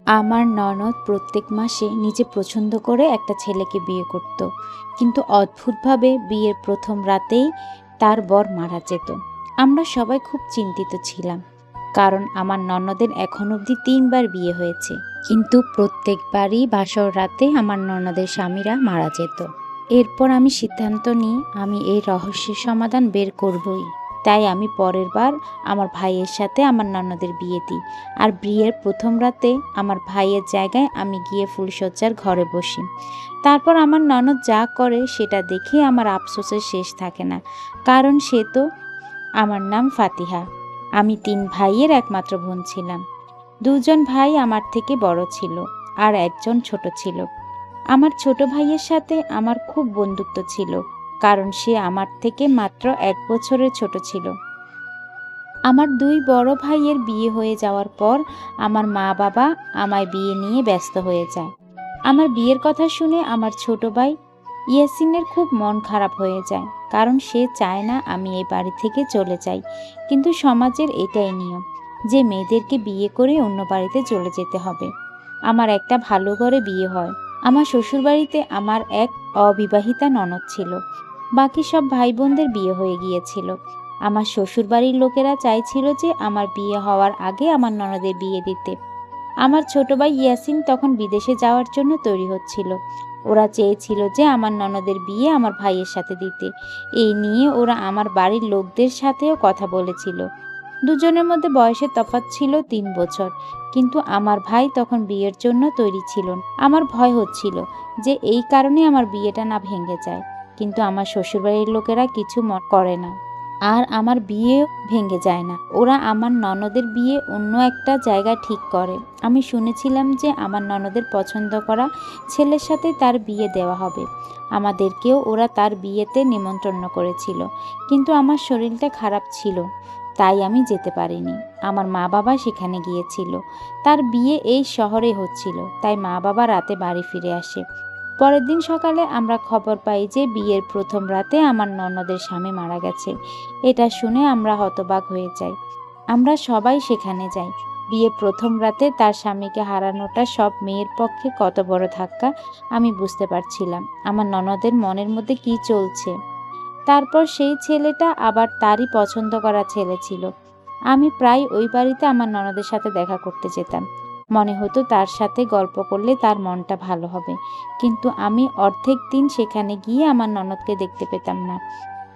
আমার ননদ প্রত্যেক মাসে নিজে পছন্দ করে একটা ছেলেকে বিয়ে করত, কিন্তু অদ্ভুতভাবে বিয়ের প্রথম রাতেই তার বর মারা যেত। আমরা সবাই খুব চিন্তিত ছিলাম, কারণ আমার ননদের এখন অবধি 3বার বিয়ে হয়েছে, কিন্তু প্রত্যেকবারই বাসর রাতে আমার ননদের স্বামীরা মারা যেত। এরপর আমি সিদ্ধান্ত নিই আমি এই রহস্যের সমাধান বের করবই। তাই আমি পরের বার আমার ভাইয়ের সাথে আমার ননদের বিয়ে দিই, আর বিয়ের প্রথম রাতে আমার ভাইয়ের জায়গায় আমি গিয়ে ফুলশয্যার ঘরে বসি। তারপর আমার ননদ যা করে সেটা দেখে আমার আফসোসের শেষ থাকে না, কারণ সে তো আমার নাম ফাতিহা। আমি 3 ভাইয়ের একমাত্র বোন ছিলাম। 2জন ভাই আমার থেকে বড় ছিল, আর একজন ছোট ছিল। আমার ছোট ভাইয়ের সাথে আমার খুব বন্ধুত্ব ছিল, কারণ সে আমার থেকে মাত্র 1 বছরের ছোট ছিল। আমার 2 বড় ভাইয়ের বিয়ে হয়ে যাওয়ার পর আমার মা বাবা আমায় বিয়ে নিয়ে ব্যস্ত হয়ে যায়। আমার বিয়ের কথা শুনে আমার ছোট ভাই ইয়াসিনের খুব মন খারাপ হয়ে যায়, কারণ সে চায় না আমি এই বাড়ি থেকে চলে যাই। কিন্তু সমাজের এটাই নিয়ম যে মেয়েদেরকে বিয়ে করে অন্য বাড়িতে চলে যেতে হবে। আমার একটা ভালো ঘরে বিয়ে হয়। আমার শ্বশুরবাড়িতে আমার এক অবিবাহিতা ননদ ছিল। বাকি সব ভাই বোনদের বিয়ে হয়ে গিয়েছিল। আমার শ্বশুরবাড়ির লোকেরা চাইছিল যে আমার বিয়ে হওয়ার আগে আমার ননদের বিয়ে দিতে। আমার ছোট ভাই ইয়াসিন তখন বিদেশে যাওয়ার জন্য তৈরি হচ্ছিল। ওরা চেয়েছিল যে আমার ননদের বিয়ে আমার ভাইয়ের সাথে দিতে। এই নিয়ে ওরা আমার বাড়ির লোকদের সাথেও কথা বলেছিল। দুজনের মধ্যে বয়সের তফাৎ ছিল 3 বছর, কিন্তু আমার ভাই তখন বিয়ের জন্য তৈরি ছিল না। আমার ভয় হচ্ছিল যে এই কারণে আমার বিয়েটা না ভেঙে যায়, কিন্তু আমার শ্বশুরবাড়ির লোকেরা কিছু করে না, আর আমার বিয়ে ভেঙে যায় না। ওরা আমার ননদের বিয়ে অন্য একটা জায়গায় ঠিক করে। আমি শুনেছিলাম যে আমার ননদের পছন্দ করা ছেলের সাথে তার বিয়ে দেওয়া হবে। আমাদেরকেও ওরা তার বিয়েতে নিমন্ত্রণ করেছিল, কিন্তু আমার শরীরটা খারাপ ছিল, তাই আমি যেতে পারিনি। আমার মা বাবা সেখানে গিয়েছিল। তার বিয়ে এই শহরে হচ্ছিল, তাই মা বাবা রাতে বাড়ি ফিরে আসে। পরের দিন সকালে আমরা খবর পাই যে বিয়ের প্রথম রাতে আমার ননদের স্বামী মারা গেছে। এটা শুনে আমরা হতবাক হয়ে যাই। আমরা সবাই সেখানে যাই। বিয়ে প্রথম রাতে তার স্বামীকে হারানোটা সব মেয়ের পক্ষে কত বড় ধাক্কা আমি বুঝতে পারছিলাম। আমার ননদের মনের মধ্যে কি চলছে। তারপর সেই ছেলেটা আবার তারই পছন্দ করা ছেলে ছিল। আমি প্রায় ওই বাড়িতে আমার ননদের সাথে দেখা করতে যেতাম। মনে হতো তার সাথে গল্প করলে তার মনটা ভালো হবে, কিন্তু আমি অর্ধেক দিন সেখানে গিয়ে আমার ননদকে দেখতে পেতাম না।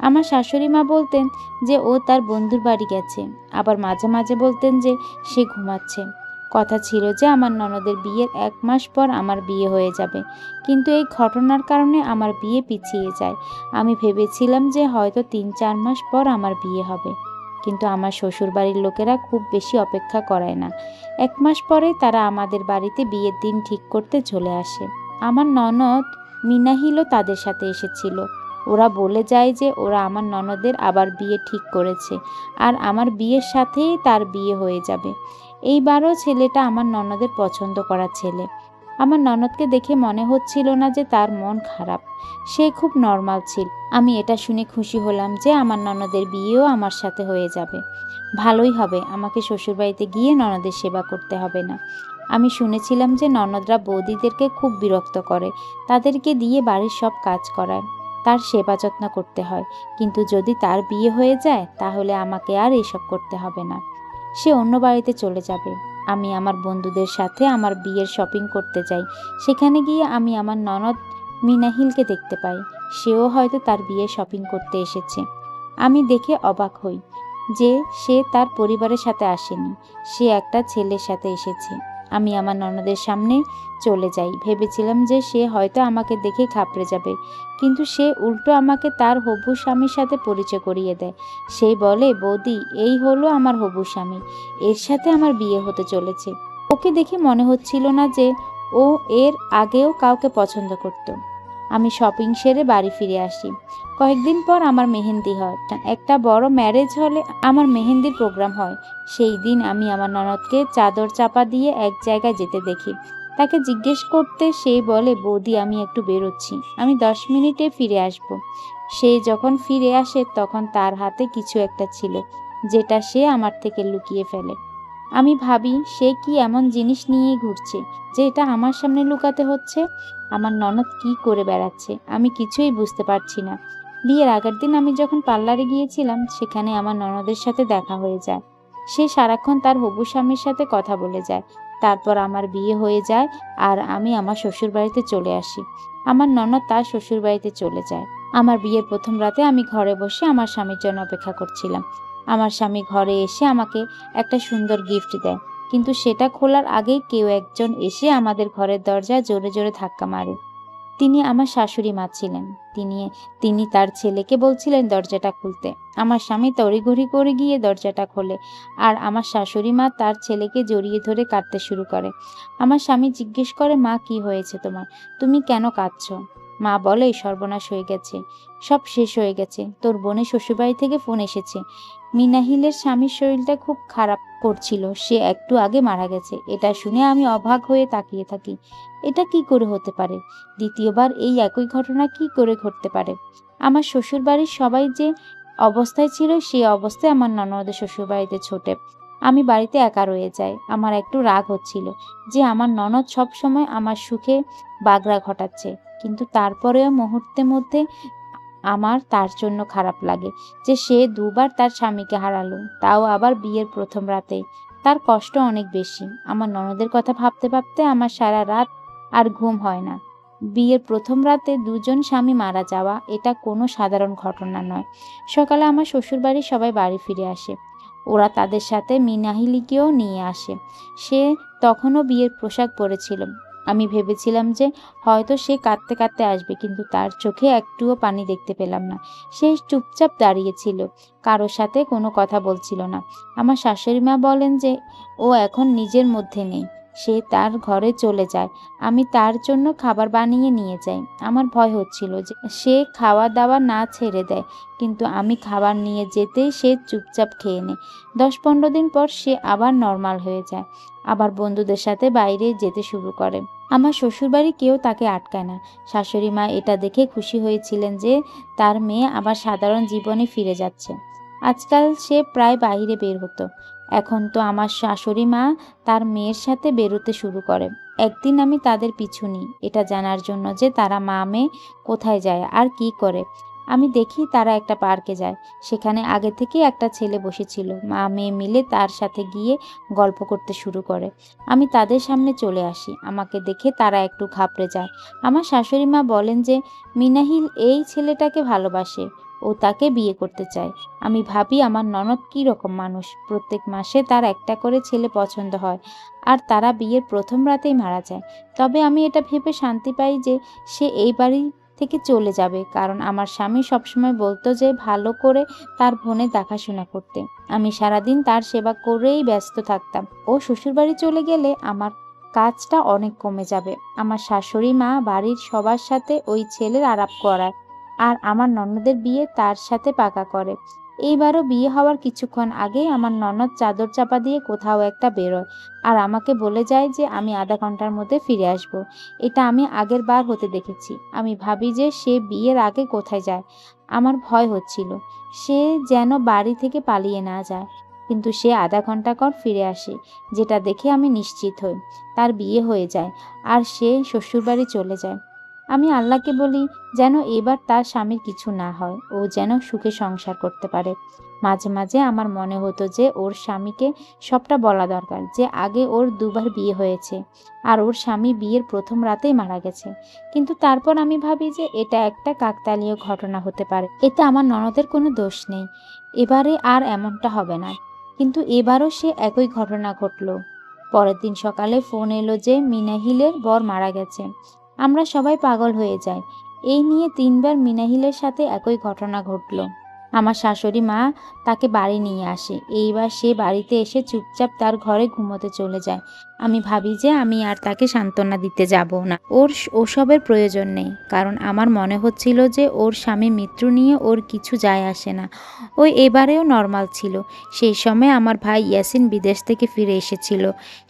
আমার শাশুড়ি মা বলতেন যে ও তার বন্ধুর বাড়ি গেছে, আবার মাঝে মাঝে বলতেন যে সে ঘুমাচ্ছে। কথা ছিল যে আমার ননদের বিয়ের 1 মাস পর আমার বিয়ে হয়ে যাবে, কিন্তু এই ঘটনার কারণে আমার বিয়ে পিছিয়ে যায়। আমি ভেবেছিলাম যে হয়তো 3-4 মাস পর আমার বিয়ে হবে, কিন্তু আমার শ্বশুরবাড়ির লোকেরা খুব বেশি অপেক্ষা করায় না। 1 মাস পরে তারা আমাদের বাড়িতে বিয়ের দিন ঠিক করতে চলে আসে। আমার ননদ মিনাহিলও তাদের সাথে এসেছিল। ওরা বলে যায় যে ওরা আমার ননদের আবার বিয়ে ঠিক করেছে, আর আমার বিয়ের সাথেই তার বিয়ে হয়ে যাবে। এইবারও ছেলেটা আমার ননদের পছন্দ করা ছেলে। আমার ননদকে দেখে মনে হচ্ছিল না যে তার মন খারাপ। সে খুব নর্মাল ছিল। আমি এটা শুনে খুশি হলাম যে আমার ননদের বিয়েও আমার সাথে হয়ে যাবে। ভালোই হবে, আমাকে শ্বশুরবাড়িতে গিয়ে ননদের সেবা করতে হবে না। আমি শুনেছিলাম যে ননদরা বৌদিদেরকে খুব বিরক্ত করে, তাদেরকে দিয়ে বাড়ির সব কাজ করায়, তার সেবা যত্ন করতে হয়। কিন্তু যদি তার বিয়ে হয়ে যায় তাহলে আমাকে আর এসব করতে হবে না। সে অন্য বাড়িতে চলে যাবে। আমি আমার বন্ধুদের সাথে আমার বিয়ের শপিং করতে যাই। সেখানে গিয়ে আমি আমার ননদ মিনাহিলকে দেখতে পাই। সেও হয়তো তার বিয়ে শপিং করতে এসেছে। আমি দেখে অবাক হই যে সে তার পরিবারের সাথে আসেনি, সে একটা ছেলের সাথে এসেছে। আমি আমার ননদের সামনে চলে যাই। ভেবেছিলাম যে সে হয়তো আমাকে দেখে ঘাবড়ে যাবে, কিন্তু সে উল্টো আমাকে তার হবু স্বামীর সাথে পরিচয় করিয়ে দেয়। সে বলে, বৌদি, এই হলো আমার হবু স্বামী, এর সাথে আমার বিয়ে হতে চলেছে। ওকে দেখে মনে হচ্ছিল না যে ও এর আগেও কাউকে পছন্দ করত। আমি শপিং সেরে বাড়ি ফিরে আসি। কয়েকদিন পর আমার মেহেন্দি হয়। একটা বড় ম্যারেজ হলে আমার মেহেন্দির প্রোগ্রাম হয়। সেই দিন আমি আমার ননদকে চাদর চাপা দিয়ে এক জায়গায় যেতে দেখি। তাকে জিজ্ঞেস করতে সে বলে, বৌদি, আমি একটু বেরোচ্ছি, আমি 10 মিনিটে ফিরে আসব। সে যখন ফিরে আসে তখন তার হাতে কিছু একটা ছিল, যেটা সে আমার থেকে লুকিয়ে ফেলে। আমি ভাবি সে কি এমন জিনিস নিয়েই ঘুরছে যে এটা আমার সামনে লুকাতে হচ্ছে। আমার ননদ কি করে বেড়াচ্ছে আমি কিছুই বুঝতে পারছি না। বিয়ের আগের দিন আমি যখন পার্লারে গিয়েছিলাম সেখানে আমার ননদের সাথে দেখা হয়ে যায়। সে সারাক্ষণ তার হবু স্বামীর সাথে কথা বলে যায়। তারপর আমার বিয়ে হয়ে যায় আর আমি আমার শ্বশুরবাড়িতে চলে আসি। আমার ননদ তার শ্বশুরবাড়িতে চলে যায়। আমার বিয়ের প্রথম রাতে আমি ঘরে বসে আমার স্বামীর জন্য অপেক্ষা করছিলাম। আমার স্বামী ঘরে এসে আমাকে একটা সুন্দর গিফট দেয়, কিন্তু সেটা খোলার আগেই কেউ একজন এসে আমাদের ঘরের দরজায় জোরে জোরে ধাক্কা মারে। তিনি আমার শাশুড়ি মা ছিলেন। তিনি তিনি তার ছেলেকে বলছিলেন দরজাটা খুলতে। আমার স্বামী তড়িঘড়ি করে গিয়ে দরজাটা খোলে, আর আমার শাশুড়ি মা তার ছেলেকে জড়িয়ে ধরে কাঁদতে শুরু করে। আমার স্বামী জিজ্ঞেস করে, মা কি হয়েছে তোমার, তুমি কেন কাঁদছো? মা বলে, সর্বনাশ হয়ে গেছে, সব শেষ হয়ে গেছে। তোর বোনের শ্বশুরবাড়ি থেকে ফোন এসেছে। মিনাহিলের স্বামীর শরীরটা খুব খারাপ করছিল, সে একটু আগে মারা গেছে। এটা শুনে আমি অবাক হয়ে তাকিয়ে থাকি। এটা কি করে হতে পারে? দ্বিতীয়বার এই একই ঘটনা কি করে ঘটতে পারে? আমার শ্বশুরবাড়ির সবাই যে অবস্থায় ছিল সেই অবস্থায় আমার ননদের শ্বশুরবাড়িতে ছোটে। আমি বাড়িতে একা রয়ে যাই। আমার একটু রাগ হচ্ছিল যে আমার ননদ সব সময় আমার সুখে বাগড়া ঘটাচ্ছে, কিন্তু তারপরেও মুহূর্তের মধ্যে আমার তার জন্য খারাপ লাগে যে সে দুবার তার স্বামীকে হারালো, তাও আবার বিয়ের প্রথম রাতে। তার কষ্ট অনেক বেশি। আমার ননদের কথা ভাবতে ভাবতে আমার সারা রাত আর ঘুম হয় না। বিয়ের প্রথম রাতে দুজন স্বামী মারা যাওয়া এটা কোনো সাধারণ ঘটনা নয়। সকালে আমার শ্বশুরবাড়ির সবাই বাড়ি ফিরে আসে। ওরা তাদের সাথে মিনাহিলিকেও নিয়ে আসে। সে তখনও বিয়ের পোশাক পরেছিল। আমি ভেবেছিলাম যে হয়তো সে কাঁদতে কাঁদতে আসবে, কিন্তু তার চোখে একটুও পানি দেখতে পেলাম না। সে চুপচাপ দাঁড়িয়েছিল, কারোর সাথে কোনো কথা বলছিল না। আমার শাশুড়ি মা বলেন যে ও এখন নিজের মধ্যে নেই, সে তার ঘরে চলে যায়। আমি তার জন্য খাবার বানিয়ে নিয়ে যাই। আমার ভয় হচ্ছিল যে সে খাওয়া দাওয়া না ছেড়ে দেয়, কিন্তু আমি খাবার নিয়ে যেতেই সে চুপচাপ খেয়ে নেয়। 10-15 দিন পর সে আবার নর্মাল হয়ে যায়, আবার বন্ধুদের সাথে বাইরে যেতে শুরু করে। আমার শ্বশুরবাড়ি কেউ তাকে আটকায় না। শাশুড়ি মা এটা দেখে খুশি হয়েছিলেন যে তার মেয়ে আবার সাধারণ জীবনে ফিরে যাচ্ছে। আজকাল সে প্রায় বাইরে বের হতো। এখন তো আমার শাশুড়ি মা তার মেয়ের সাথে বেরোতে শুরু করে। একদিন আমি তাদের পিছু নিই এটা জানার জন্য যে তারা মা মেয়ে কোথায় যায় আর কি করে। আমি দেখি তারা একটা পার্কে যায়। সেখানে আগে থেকে একটা ছেলে বসেছিল। মা মেয়ে মিলে তার সাথে গিয়ে গল্প করতে শুরু করে। আমি তাদের সামনে চলে আসি। আমাকে দেখে তারা একটু ঘাবড়ে যায়। আমার শাশুড়ি মা বলেন যে মিনাহিল এই ছেলেটাকে ভালোবাসে, ও তাকে বিয়ে করতে চায়। আমি ভাবি আমার ননদ কী রকম মানুষ। প্রত্যেক মাসে তার একটা করে ছেলে পছন্দ হয়, আর তারা বিয়ের প্রথম রাতেই মারা যায়। তবে আমি এটা ভেবে শান্তি পাই যে সে এই বাড়ি থেকে চলে যাবে, কারণ আমার স্বামী সবসময় বলতো যে ভালো করে তার বোনের দেখাশোনা করতে। আমি সারাদিন তার সেবা করেই ব্যস্ত থাকতাম। ও শ্বশুরবাড়ি চলে গেলে আমার কাজটা অনেক কমে যাবে। আমার শাশুড়ি মা বাড়ির সবার সাথে ওই ছেলের আলাপ করায়, আর আমার ননদের বিয়ে তার সাথে পাকা করে। এইবারও বিয়ে হওয়ার কিছুক্ষণ আগেই আমার ননদ চাদর চাপা দিয়ে কোথাও একটা বেরোয়, আর আমাকে বলে যায় যে আমি আধা ঘন্টার মধ্যে ফিরে আসব। এটা আমি আগের বার হতে দেখেছি। আমি ভাবি যে সে বিয়ের আগে কোথায় যায়। আমার ভয় হচ্ছিল সে যেন বাড়ি থেকে পালিয়ে না যায়, কিন্তু সে আধা ঘন্টা পর ফিরে আসে, যেটা দেখে আমি নিশ্চিত হই তার বিয়ে হয়ে যায় আর সে শ্বশুরবাড়ি চলে যায়। আমি আল্লাহকে বলি যেন এবার তার স্বামীর কিছু না হয়, ও যেন সুখে সংসার করতে পারে। মাঝে মাঝে আমার মনে হতো যে ওর স্বামীকে সবটা বলা দরকার, যে আগে ওর দুবার বিয়ে হয়েছে আর ওর স্বামী বিয়ের প্রথম রাতেই মারা গেছে। কিন্তু তারপর আমি ভাবি যে এটা একটা কাকতালীয় ঘটনা হতে পারে, এতে আমার ননদের কোনো দোষ নেই। এবারে আর এমনটা হবে না। কিন্তু এবারও সে একই ঘটনা ঘটল। পরের দিন সকালে ফোন এলো যে মিনাহিলের বর মারা গেছে। আমরা সবাই পাগল হয়ে যাই। এই নিয়ে 3বার মিনাহিলের সাথে একই ঘটনা ঘটল। আমার শাশুড়ি মা তাকে বাড়ি নিয়ে আসে। এইবার সে বাড়িতে এসে চুপচাপ তার ঘরে ঘুমোতে চলে যায়। আমি ভাবি যে আমি আর তাকে সান্ত্বনা দিতে যাব না, ওর ওসবের প্রয়োজন নেই। কারণ আমার মনে হচ্ছিল যে ওর স্বামী মৃত্যু নিয়ে ওর কিছু যায় আসে না, ও এবারেও নর্মাল ছিল। সেই সময় আমার ভাই ইয়াসিন বিদেশ থেকে ফিরে এসেছিল।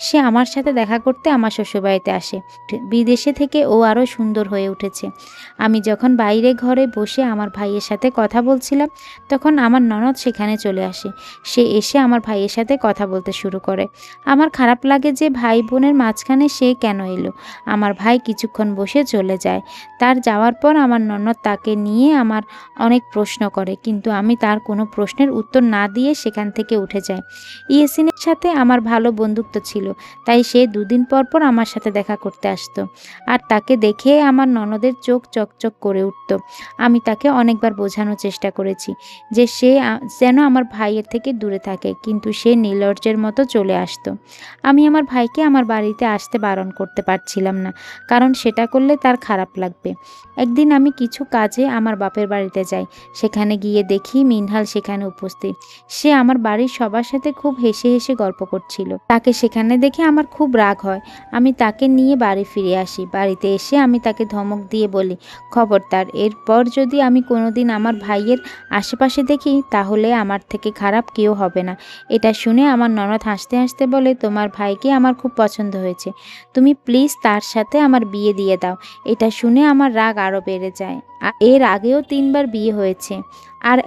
সে আমার সাথে দেখা করতে আমার শ্বশুরবাড়িতে আসে। বিদেশে থেকে ও আরও সুন্দর হয়ে উঠেছে। আমি যখন বাইরে ঘরে বসে আমার ভাইয়ের সাথে কথা বলছিলাম, তখন আমার ননদ সেখানে চলে আসে। সে এসে আমার ভাইয়ের সাথে কথা বলতে শুরু করে। আমার খারাপ লাগে যে ভাই বোনের মাঝখানে সে কেন এলো। আমার ভাই কিছুক্ষণ বসে চলে যায়। তার যাওয়ার পর আমার ননদ তাকে নিয়ে আমার অনেক প্রশ্ন করে, কিন্তু আমি তার কোনো প্রশ্নের উত্তর না দিয়ে সেখান থেকে উঠে যাই। ইয়াসিনের সাথে আমার ভালো বন্ধুত্ব ছিল, তাই সে দুদিন পর পর আমার সাথে দেখা করতে আসতো। আর তাকে দেখে আমার ননদের চোখ চকচক করে উঠত। আমি তাকে অনেকবার বোঝানোর চেষ্টা করেছি যে সে যেন আমার ভাইয়ের থেকে দূরে থাকে, কিন্তু সে নির্লজ্জের মতো চলে আসতো। আমি আমার ভাইকে আমার বাড়িতে আসতে বারণ করতে পারছিলাম না, কারণ সেটা করলে তার খারাপ লাগবে। একদিন আমি কিছু কাজে আমার বাপের বাড়িতে যাই। সেখানে গিয়ে দেখি মিনহাল সেখানে উপস্থিত। সে আমার বাড়ির সবার সাথে খুব হেসে হেসে গল্প করছিল। তাকে সেখানে দেখে আমার খুব রাগ হয়। আমি তাকে নিয়ে বাড়ি ফিরে আসি। বাড়িতে এসে আমি তাকে ধমক দিয়ে বলি, খবরদার, এরপর যদি আমি কোনোদিন আমার ভাইয়ের আশেপাশে দেখি তাহলে আমার থেকে খারাপ কেউ হবে না। এটা শুনে আমার ননদ হাসতে হাসতে বলে, তোমার ভাইকে আমার খুব পছন্দ হয়েছে, তুমি প্লিজ তার সাথে আমার বিয়ে দিয়ে দাও। এটা শুনে আমার রাগ আরও বেড়ে যায়। এর আগেও 3বার বিয়ে হয়েছে, আর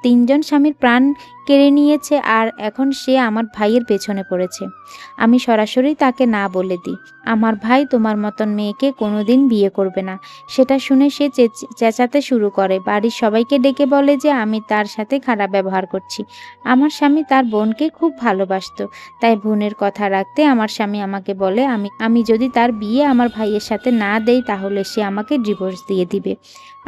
3জন স্বামীর প্রাণ কেড়ে নিয়েছে, আর এখন সে আমার ভাইয়ের পেছনে পড়েছে। আমি সরাসরি তাকে না বলে দিই, আমার ভাই তোমার মতন মেয়েকে কোনোদিন বিয়ে করবে না। সেটা শুনে সে চেঁচাতে শুরু করে। বাড়ির সবাইকে ডেকে বলে যে আমি তার সাথে খারাপ ব্যবহার করছি। আমার স্বামী তার বোনকে খুব ভালোবাসতো, তাই বোনের কথা রাখতে আমার স্বামী আমাকে বলে আমি যদি তার বিয়ে আমার ভাইয়ের সাথে না দেই তাহলে সে আমাকে ডিভোর্স দিয়ে দিবে।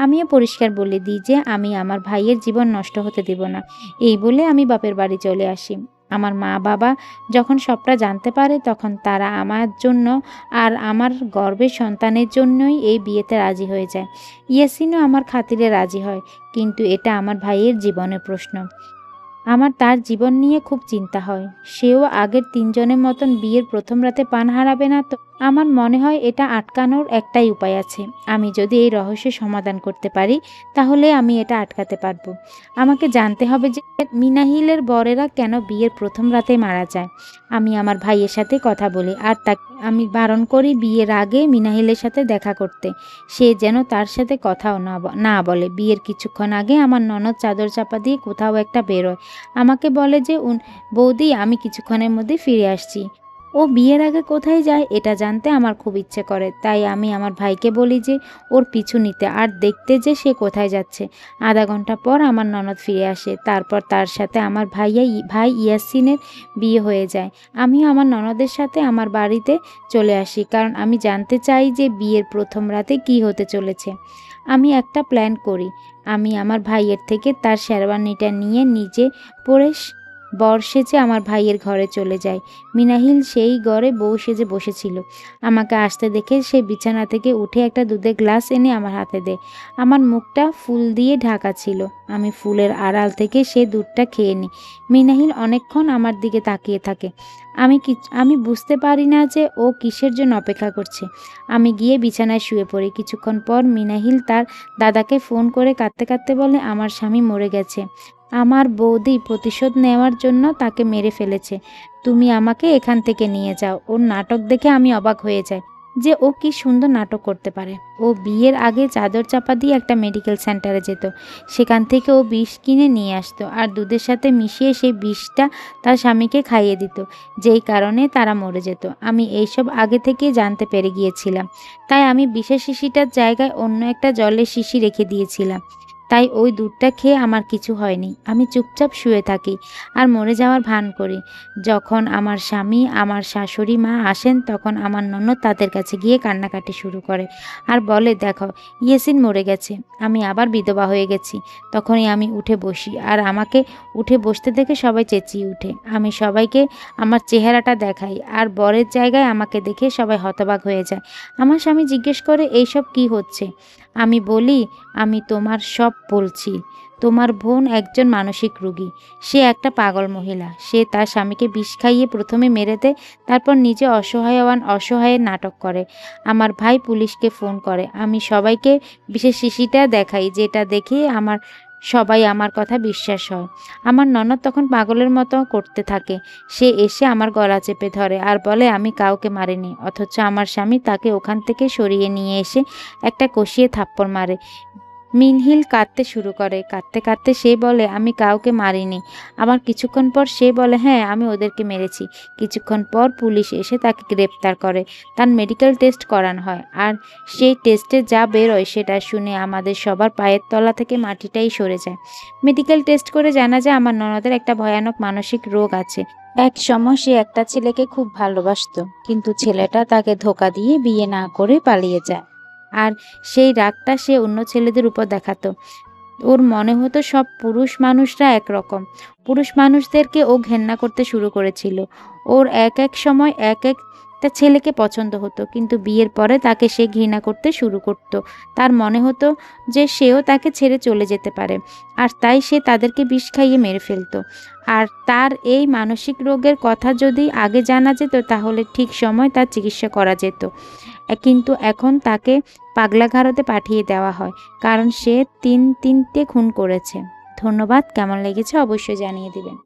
আমিও পরিষ্কার বলে দিই যে আমি আমার ভাইয়ের জীবন নষ্ট হতে দেব না। এই বলে আমি বাপের বাড়ি চলে আসি। আমার মা বাবা যখন সবটা জানতে পারে তখন তারা আমার জন্য আর আমার গর্ভের সন্তানের জন্যই এই বিয়েতে রাজি হয়ে যায়। ইয়াসিনও আমার খাতিরে রাজি হয়, কিন্তু এটা আমার ভাইয়ের জীবনের প্রশ্ন। আমার তার জীবন নিয়ে খুব চিন্তা হয়। সেও আগের 3জনের মতন বিয়ের প্রথম রাতে প্রাণ হারাবে না তো? আমার মনে হয় এটা আটকানোর একটাই উপায় আছে। আমি যদি এই রহস্যের সমাধান করতে পারি তাহলে আমি এটা আটকাতে পারবো। আমাকে জানতে হবে যে মিনাহিলের বরেরা কেন বিয়ের প্রথম রাতে মারা যায়। আমি আমার ভাইয়ের সাথে কথা বলি আর তাকে আমি বারণ করি বিয়ের আগে মিনাহিলের সাথে দেখা করতে। সে যেন তার সাথে কথাও না বলে। বিয়ের কিছুক্ষণ আগে আমার ননদ চাদর চাপা দিয়ে কোথাও একটা বেরোয়। আমাকে বলে যে বৌদি, আমি কিছুক্ষণের মধ্যে ফিরে আসছি। ও বিয়ের আগে কোথায় যায় এটা জানতে আমার খুব ইচ্ছে করে, তাই আমি আমার ভাইকে বলি যে ওর পিছু নিতে আর দেখতে যে সে কোথায় যাচ্ছে। আধা ঘন্টা পর আমার ননদ ফিরে আসে। তারপর তার সাথে আমার ভাই ইয়াসিনের বিয়ে হয়ে যায়। আমিও আমার ননদের সাথে আমার বাড়িতে চলে আসি, কারণ আমি জানতে চাই যে বিয়ের প্রথম রাতে কি হতে চলেছে। আমি একটা প্ল্যান করি। আমি আমার ভাইয়ের থেকে তার শেরওয়ানিটা নিয়ে নিজে পরে বর সেজে আমার ভাইয়ের ঘরে চলে যায়। মিনাহিল সেই ঘরে বউ সেজে বসেছিল। আমাকে আসতে দেখে সে বিছানা থেকে উঠে একটা দুধের গ্লাস এনে আমার হাতে দেয়। আমার মুখটা ফুল দিয়ে ঢাকা ছিল। আমি ফুলের আড়াল থেকে সে দুধটা খেয়ে নিই। মিনাহিল অনেকক্ষণ আমার দিকে তাকিয়ে থাকে। আমি বুঝতে পারি না যে ও কিসের জন্য অপেক্ষা করছে। আমি গিয়ে বিছানায় শুয়ে পড়ি। কিছুক্ষণ পর মিনাহিল তার দাদাকে ফোন করে কাঁদতে কাঁদতে বলে, আমার স্বামী মরে গেছে। আমার বৌদি প্রতিশোধ নেওয়ার জন্য তাকে মেরে ফেলেছে। তুমি আমাকে এখান থেকে নিয়ে যাও। ওর নাটক দেখে আমি অবাক হয়ে যাই যে ও কি সুন্দর নাটক করতে পারে। ও বিয়ের আগে চাদর চাপা দিয়ে একটা মেডিকেল সেন্টারে যেত। সেখান থেকে ও বিষ কিনে নিয়ে আসতো আর দুধের সাথে মিশিয়ে সেই বিষটা তার স্বামীকে খাইয়ে দিত, যেই কারণে তারা মরে যেত। আমি এইসব আগে থেকে জানতে পেরে গিয়েছিলাম, তাই আমি বিষের শিশিটার জায়গায় অন্য একটা জলের শিশি রেখে দিয়েছিলাম। তাই ওই দুধটা খেয়ে আমার কিছু হয়নি। আমি চুপচাপ শুয়ে থাকি আর মরে যাওয়ার ভান করি। যখন আমার স্বামী, আমার শাশুড়ি মা আসেন তখন আমার ননদ তাদের কাছে গিয়ে কান্নাকাটি শুরু করে আর বলে, দেখো, ইয়াসিন মরে গেছে, আমি আবার বিধবা হয়ে গেছি। তখনই আমি উঠে বসি আর আমাকে উঠে বসতে দেখে সবাই চেঁচিয়ে উঠে। আমি সবাইকে আমার চেহারাটা দেখাই আর বরের জায়গায় আমাকে দেখে সবাই হতবাক হয়ে যায়। আমার স্বামী জিজ্ঞেস করে, এইসব কি হচ্ছে? আমি বলি, আমি তোমার সব বলছি, তোমার বোন একজন মানসিক রোগী। সে একটা পাগল মহিলা। সে তার স্বামীকে বিষ খাইয়ে প্রথমে মেরে দেয়, তারপর নিজে অসহায়ের নাটক করে। আমার ভাই পুলিশকে ফোন করে। আমি সবাইকে বিশেষ শিশিটা দেখাই, যেটা দেখে সবাই আমার কথা বিশ্বাস হয়। আমার ননদ তখন পাগলের মতো করতে থাকে। সে এসে আমার গলা চেপে ধরে আর বলে আমি কাউকে মারিনি, অথচ আমার স্বামী তাকে ওখান থেকে সরিয়ে নিয়ে এসে একটা কষিয়ে থাপ্পড় মারে। মিনহিল কাঁদতে শুরু করে। কাঁদতে কাঁদতে সে বলে আমি কাউকে মারিনি। আবার কিছুক্ষণ পর সে বলে হ্যাঁ আমি ওদেরকে মেরেছি। কিছুক্ষণ পর পুলিশ এসে তাকে গ্রেপ্তার করে। তার মেডিকেল টেস্ট করানো হয়, আর সেই টেস্টে যা বেরোয় সেটা শুনে আমাদের সবার পায়ের তলা থেকে মাটিটাই সরে যায়। মেডিকেল টেস্ট করে জানা যায় আমার ননদের একটা ভয়ানক মানসিক রোগ আছে। এক সময় সে একটা ছেলেকে খুব ভালোবাসতো, কিন্তু ছেলেটা তাকে ধোঁকা দিয়ে বিয়ে না করে পালিয়ে যায়। আর সেই রাগটা সে অন্য ছেলেদের উপর দেখাতো। ওর মনে হতো সব পুরুষ মানুষরা একরকম। পুরুষ মানুষদেরকে ও ঘেন্না করতে শুরু করেছিল। ওর এক এক সময় এক একটা ছেলেকে পছন্দ হতো, কিন্তু বিয়ের পরে তাকে সে ঘৃণা করতে শুরু করতো। তার মনে হতো যে সেও তাকে ছেড়ে চলে যেতে পারে, আর তাই সে তাদেরকে বিষ খাইয়ে মেরে ফেলতো। আর তার এই মানসিক রোগের কথা যদি আগে জানা যেত তাহলে ঠিক সময় তার চিকিৎসা করা যেত। কিন্তু এখন তাকে পাগলাগারদে পাঠিয়ে দেওয়া হয়, কারণ সে তিনটে খুন করেছে। ধন্যবাদ। কেমন লেগেছে অবশ্যই জানিয়ে দিবেন।